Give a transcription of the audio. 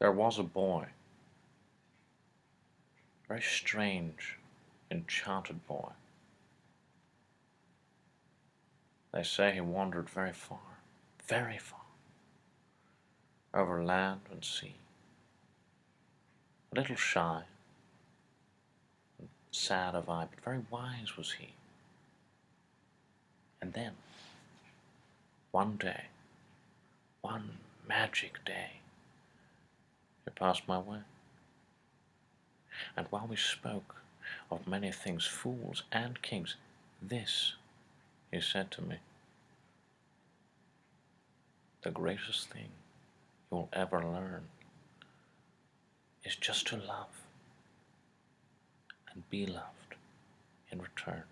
There was a boy, a very strange, enchanted boy. They say he wandered very far, over land and sea. A little shy, and sad of eye, but very wise was he. And then, one day, one magic day, he passed my way. And while we spoke of many things, fools and kings, this he said to me: the greatest thing you will ever learn is just to love and be loved in return.